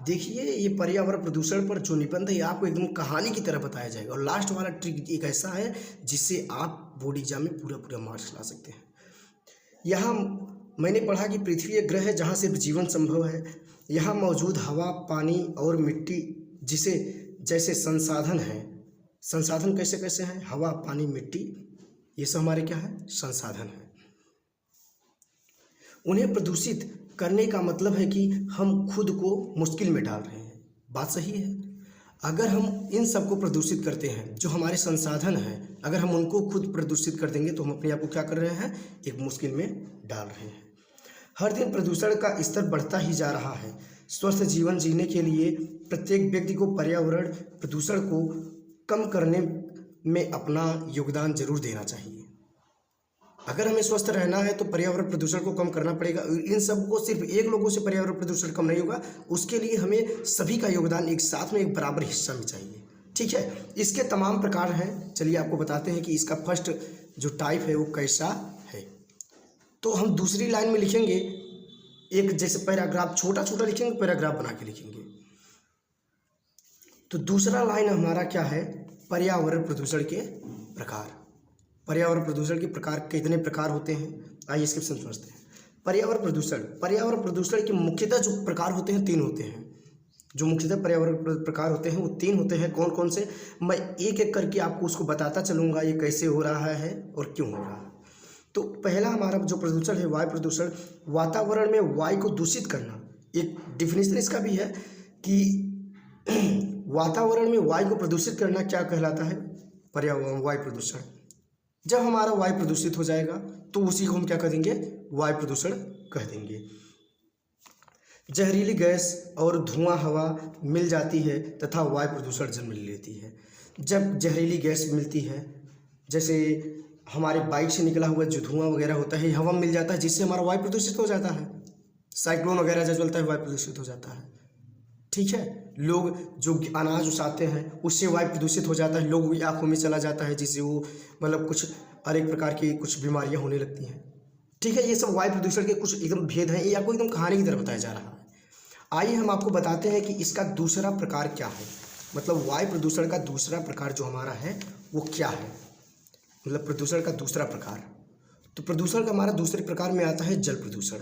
देखिए, ये पर्यावरण प्रदूषण पर जो निबंध है ये आपको एकदम कहानी की तरह बताया जाएगा, और लास्ट वाला ट्रिक एक ऐसा है जिससे आप बोर्ड एग्जाम में पूरा पूरा मार्क्स ला सकते हैं। यहाँ मैंने पढ़ा कि पृथ्वी एक ग्रह है जहाँ सिर्फ जीवन संभव है। यहाँ मौजूद हवा, पानी और मिट्टी जिसे जैसे संसाधन हैं। संसाधन कैसे कैसे हैं? हवा, पानी, मिट्टी, ये सब हमारे क्या है? संसाधन है। उन्हें प्रदूषित करने का मतलब है कि हम खुद को मुश्किल में डाल रहे हैं। बात सही है। अगर हम इन सबको प्रदूषित करते हैं, जो हमारे संसाधन हैं, अगर हम उनको खुद प्रदूषित कर देंगे तो हम अपने आप को क्या कर रहे हैं? एक मुश्किल में डाल रहे हैं। हर दिन प्रदूषण का स्तर बढ़ता ही जा रहा है। स्वस्थ जीवन जीने के लिए प्रत्येक व्यक्ति को पर्यावरण प्रदूषण को कम करने में अपना योगदान जरूर देना चाहिए। अगर हमें स्वस्थ रहना है तो पर्यावरण प्रदूषण को कम करना पड़ेगा। इन सबको सिर्फ एक लोगों से पर्यावरण प्रदूषण कम नहीं होगा, उसके लिए हमें सभी का योगदान एक साथ में एक बराबर हिस्सा में चाहिए। ठीक है, इसके तमाम प्रकार हैं। चलिए आपको बताते हैं कि इसका फर्स्ट जो टाइप है वो कैसा है। तो हम दूसरी लाइन में लिखेंगे, एक जैसे पैराग्राफ छोटा छोटा लिखेंगे, पैराग्राफ बना के लिखेंगे। तो दूसरा लाइन हमारा क्या है? पर्यावरण प्रदूषण के प्रकार। पर्यावरण प्रदूषण के प्रकार कितने प्रकार होते हैं? आइए इसके समझते हैं। पर्यावरण प्रदूषण के मुख्यतः जो प्रकार होते हैं 3 होते हैं। जो मुख्यतः पर्यावरण प्रकार होते हैं वो 3 होते हैं। कौन कौन से? मैं एक एक करके आपको उसको बताता चलूँगा, ये कैसे हो रहा है और क्यों हो रहा है। तो पहला हमारा जो प्रदूषण है वायु प्रदूषण। वातावरण में वायु को दूषित करना। एक डिफिनेशन इसका भी है कि वातावरण में वायु को प्रदूषित करना क्या कहलाता है? वायु प्रदूषण। जब हमारा वायु प्रदूषित हो जाएगा तो उसी को हम क्या कह देंगे? वायु प्रदूषण कह देंगे। जहरीली गैस और धुआं हवा मिल जाती है तथा वायु प्रदूषण जन्म ले लेती है। जब जहरीली गैस मिलती है, जैसे हमारे बाइक से निकला हुआ जो धुआं वगैरह होता है, हवा मिल जाता है, जिससे हमारा वायु प्रदूषित हो जाता है। साइक्लोन वगैरह जब चलता है वायु प्रदूषित हो जाता है। ठीक है, लोग जो अनाज उसाते हैं उससे वायु प्रदूषित हो जाता है। लोगों की आँखों में चला जाता है, जिससे वो मतलब कुछ अनेक प्रकार की कुछ बीमारियां होने लगती हैं। ठीक है, ये सब वायु प्रदूषण के कुछ एकदम भेद हैं। ये आपको एकदम कहानी की तरह बताया जा रहा है। आइए हम आपको बताते हैं कि इसका दूसरा प्रकार क्या है। मतलब वायु प्रदूषण का दूसरा प्रकार जो हमारा है वो क्या है? मतलब प्रदूषण का दूसरा प्रकार। तो प्रदूषण का हमारा दूसरे प्रकार में आता है जल प्रदूषण।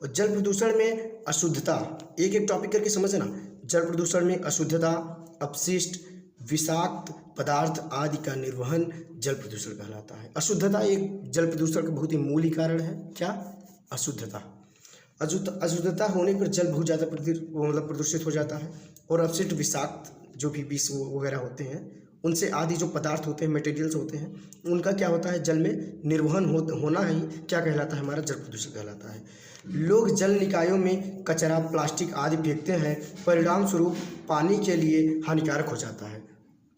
और जल प्रदूषण में अशुद्धता, एक एक टॉपिक करके समझना। जल प्रदूषण में अशुद्धता, अपशिष्ट, विषाक्त पदार्थ आदि का निर्वहन जल प्रदूषण कहलाता है। अशुद्धता एक जल प्रदूषण का बहुत ही मूल कारण है। क्या? अशुद्धता। अशुद्धता होने पर जल बहुत ज़्यादा मतलब प्रदूषित हो जाता है। और अपशिष्ट, विषाक्त जो भी विष वगैरह होते हैं, उनसे आदि जो पदार्थ होते हैं, मटेरियल्स होते हैं, उनका क्या होता है? जल में निर्वहन होना ही क्या कहलाता है? हमारा जल प्रदूषण कहलाता है। लोग जल निकायों में कचरा, प्लास्टिक आदि फेंकते हैं, परिणाम स्वरूप पानी के लिए हानिकारक हो जाता है।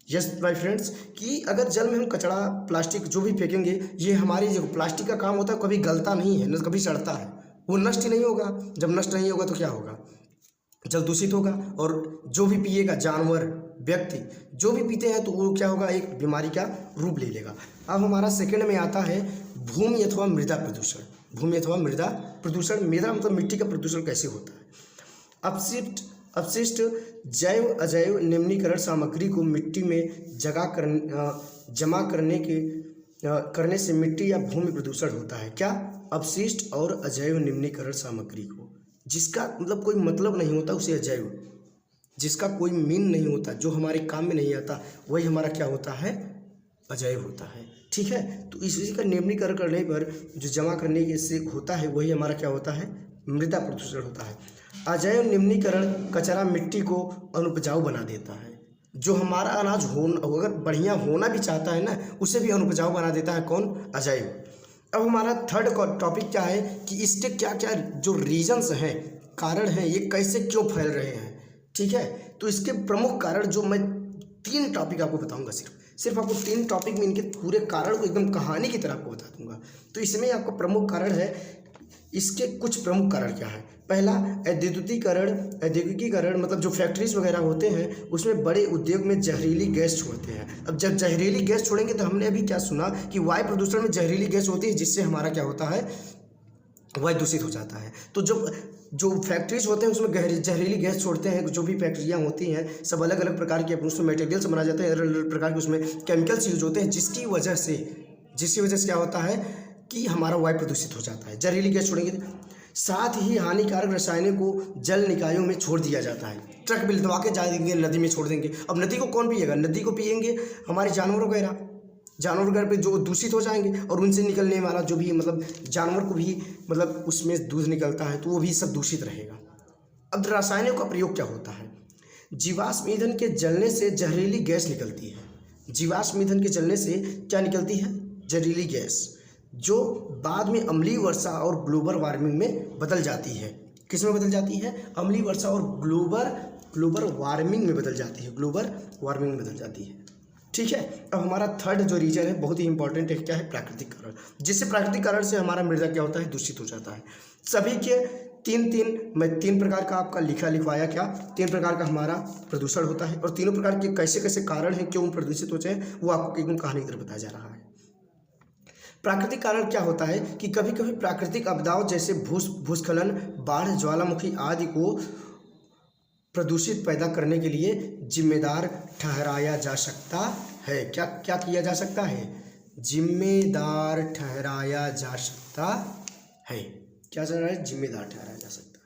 यस माय फ्रेंड्स, कि अगर जल में हम कचरा, प्लास्टिक जो भी फेंकेंगे, ये हमारी जो प्लास्टिक का काम होता है कभी गलता नहीं है, न कभी सड़ता है, वो नष्ट ही नहीं होगा। जब नष्ट नहीं होगा तो क्या होगा? जल दूषित होगा। और जो भी पिएगा, जानवर, व्यक्ति जो भी पीते हैं, तो वो क्या होगा? एक बीमारी का रूप ले लेगा। अब हमारा सेकंड में आता है भूमि अथवा मृदा प्रदूषण। भूमि अथवा मृदा प्रदूषण। मृदा मतलब मिट्टी का प्रदूषण कैसे होता है? अपशिष्ट जैव अजैव निम्नीकरण सामग्री को मिट्टी में जमा करने से मिट्टी या भूमि प्रदूषण होता है। क्या? अपशिष्ट और अजैव निम्नीकरण सामग्री को, जिसका मतलब कोई मतलब नहीं होता उसे अजैव, जिसका कोई मीन नहीं होता, जो हमारे काम में नहीं आता, वही हमारा क्या होता है? अजैव होता है। ठीक है, तो इसी का निम्नीकरण करने पर जो जमा करने से होता है वही हमारा क्या होता है? मृदा प्रदूषण होता है। अजैव निम्नीकरण कचरा मिट्टी को अनुपजाऊ बना देता है। जो हमारा अनाज अगर बढ़िया होना भी चाहता है ना, उसे भी अनुपजाऊ बना देता है। कौन? अजैव। अब हमारा थर्ड टॉपिक क्या है कि इसके क्या क्या जो रीजन्स हैं, कारण हैं, ये कैसे क्यों फैल रहे हैं। ठीक है, तो इसके प्रमुख कारण जो मैं 3 टॉपिक आपको बताऊंगा, सिर्फ आपको 3 टॉपिक में इनके पूरे कारण को एकदम कहानी की तरह आपको बता दूंगा। तो इसमें आपका प्रमुख कारण है, इसके कुछ प्रमुख कारण क्या है? पहला, औद्योगिकीकरण मतलब जो फैक्ट्रीज वगैरह होते हैं उसमें बड़े उद्योग में जहरीली गैस छोड़ते हैं। अब जब जहरीली गैस छोड़ेंगे तो हमने अभी क्या सुना कि वायु प्रदूषण में जहरीली गैस होती है, जिससे हमारा क्या होता है? वायु दूषित हो जाता है। तो जब जो फैक्ट्रीज होते हैं उसमें जहरीली गैस छोड़ते हैं। जो भी फैक्ट्रियाँ होती हैं सब अलग अलग प्रकार के उसमें मटेरियल्स बनाए जाते हैं, अलग अलग प्रकार के उसमें केमिकल्स यूज होते हैं, जिसकी वजह से क्या होता है कि हमारा वायु प्रदूषित हो जाता है। जहरीली गैस छोड़ेंगे, साथ ही हानिकारक रसायनों को जल निकायों में छोड़ दिया जाता है। ट्रक बिल दबा के जा देंगे, नदी में छोड़ देंगे। अब नदी को कौन पिएगा? नदी को पिएंगे हमारे जानवर वगैरह पे जो दूषित हो जाएंगे, और उनसे निकलने वाला जो भी जानवर को भी उसमें दूध निकलता है तो वो भी सब दूषित रहेगा। अब रासायनिक का प्रयोग क्या होता है? जीवाश्म ईंधन के जलने से जहरीली गैस निकलती है। जीवाश्म ईंधन के जलने से क्या निकलती है? जहरीली गैस, जो बाद में अम्लीय वर्षा और ग्लोबल वार्मिंग में बदल जाती है। किस में बदल जाती है? अम्लीय वर्षा और ग्लोबल वार्मिंग में बदल जाती है। ग्लोबल वार्मिंग में बदल जाती है। ठीक है। अब हमारा थर्ड जो रीजन है बहुत ही इंपॉर्टेंट है, क्या है? प्राकृतिक कारण। जिससे प्राकृतिक कारण से हमारा मृदा क्या होता है? दूषित हो जाता है। सभी के तीन प्रकार का आपका लिखवाया क्या? 3 प्रकार का हमारा प्रदूषण होता है, और तीनों प्रकार के कैसे कैसे कारण हैं, क्यों प्रदूषित होते हैं, वो आपको एकदम कहानी की तरह बताया जा रहा है। प्राकृतिक कारण क्या होता है कि कभी कभी प्राकृतिक आपदाओं जैसे भूस्खलन, बाढ़, ज्वालामुखी आदि को प्रदूषित पैदा करने के लिए जिम्मेदार ठहराया जा सकता है। क्या क्या किया जा सकता है? जिम्मेदार ठहराया जा सकता है। क्या चल रहा है? जिम्मेदार ठहराया जा सकता है।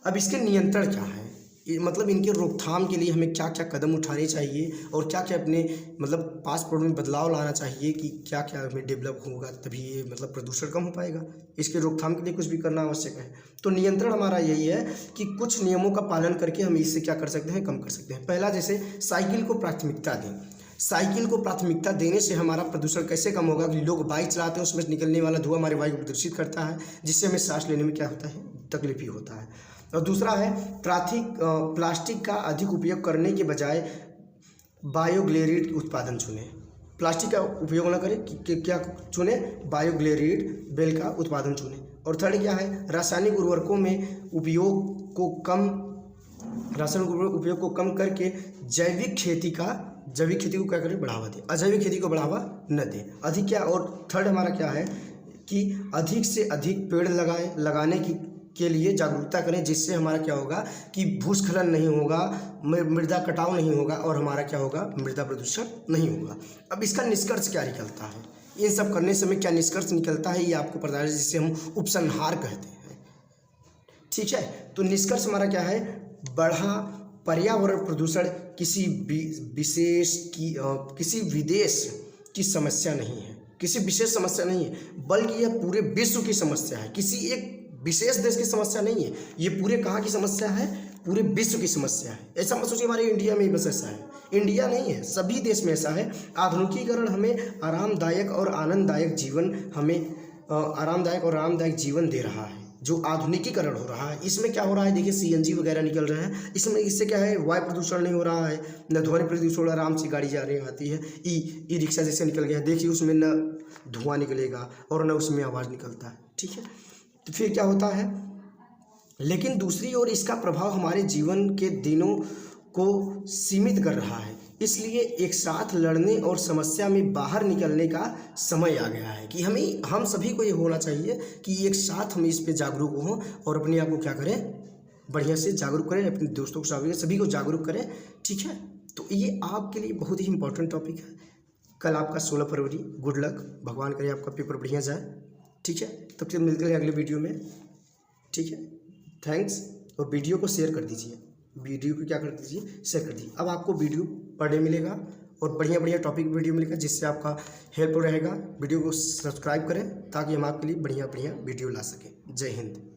अब इसके नियंत्रण क्या है? इनके रोकथाम के लिए हमें क्या क्या कदम उठाने चाहिए, और क्या क्या अपने पासपोर्ट में बदलाव लाना चाहिए कि क्या क्या हमें डेवलप होगा, तभी ये प्रदूषण कम हो पाएगा। इसके रोकथाम के लिए कुछ भी करना आवश्यक है। तो नियंत्रण हमारा यही है कि कुछ नियमों का पालन करके हम इससे क्या कर सकते हैं? कम कर सकते हैं। पहला, जैसे साइकिल को प्राथमिकता दें। साइकिल को प्राथमिकता देने से हमारा प्रदूषण कैसे कम होगा कि लोग बाइक चलाते हैं, उसमें निकलने वाला धुआं हमारे वायु को प्रदूषित करता है, जिससे हमें सांस लेने में क्या होता है? तकलीफ ही होता है। और दूसरा है प्लास्टिक का अधिक उपयोग करने के बजाय बायोग्लेरिड उत्पादन चुनें। प्लास्टिक का उपयोग न करें कि क्या चुने? बायोग्लेरिड बेल का उत्पादन चुनें। और थर्ड क्या है? रासायनिक उर्वरकों में उपयोग को कम करके जैविक खेती को क्या करें? बढ़ावा दें। अजैविक खेती को बढ़ावा न दें। अधिक क्या? और थर्ड हमारा क्या है कि अधिक से अधिक पेड़ लगाने के लिए जागरूकता करें, जिससे हमारा क्या होगा कि भूस्खलन नहीं होगा, मृदा कटाव नहीं होगा, और हमारा क्या होगा? मृदा प्रदूषण नहीं होगा। अब इसका निष्कर्ष क्या निकलता है? इन सब करने से हमें क्या निष्कर्ष निकलता है ये आपको पता है, जिसे हम उपसंहार कहते हैं। ठीक है। तो निष्कर्ष हमारा क्या है? बढ़ा पर्यावरण प्रदूषण किसी विदेश की समस्या नहीं है, किसी विशेष समस्या नहीं है, बल्कि यह पूरे विश्व की समस्या है। किसी एक विशेष देश की समस्या नहीं है, ये पूरे कहाँ की समस्या है? पूरे विश्व की समस्या है। ऐसा मत सोचिए हमारे इंडिया में ही बस ऐसा है। इंडिया नहीं है, सभी देश में ऐसा है। आधुनिकीकरण हमें आरामदायक और आनंददायक जीवन दे रहा है। जो आधुनिकीकरण हो रहा है, इसमें क्या हो रहा है? देखिए CNG वगैरह निकल रहे हैं, इससे क्या है? वायु प्रदूषण नहीं हो रहा है, न ध्वनि प्रदूषण, आराम से गाड़ी जा रही आती है। ई रिक्शा जैसे निकल गया, देखिए उसमें न धुआं निकलेगा और न उसमें आवाज़ निकलता है। ठीक है। तो फिर क्या होता है? लेकिन दूसरी ओर इसका प्रभाव हमारे जीवन के दिनों को सीमित कर रहा है। इसलिए एक साथ लड़ने और समस्या में बाहर निकलने का समय आ गया है कि हम सभी को ये होना चाहिए कि एक साथ हम इस पे जागरूक हों और अपने आप को क्या करें? बढ़िया से जागरूक करें, अपने दोस्तों को सभी को जागरूक करें। ठीक है। तो ये आपके लिए बहुत ही इंपॉर्टेंट टॉपिक है। कल आपका 16 फरवरी। गुड लक, भगवान करे आपका पेपर बढ़िया जाए। ठीक है। तब से मिलते हैं अगले वीडियो में। ठीक है। थैंक्स। और वीडियो को शेयर कर दीजिए, वीडियो को क्या कर दीजिए? शेयर कर दीजिए। अब आपको वीडियो पढ़ने मिलेगा और बढ़िया बढ़िया टॉपिक वीडियो मिलेगा, जिससे आपका हेल्प रहेगा। वीडियो को सब्सक्राइब करें ताकि हम आपके लिए बढ़िया बढ़िया वीडियो ला सकें। जय हिंद।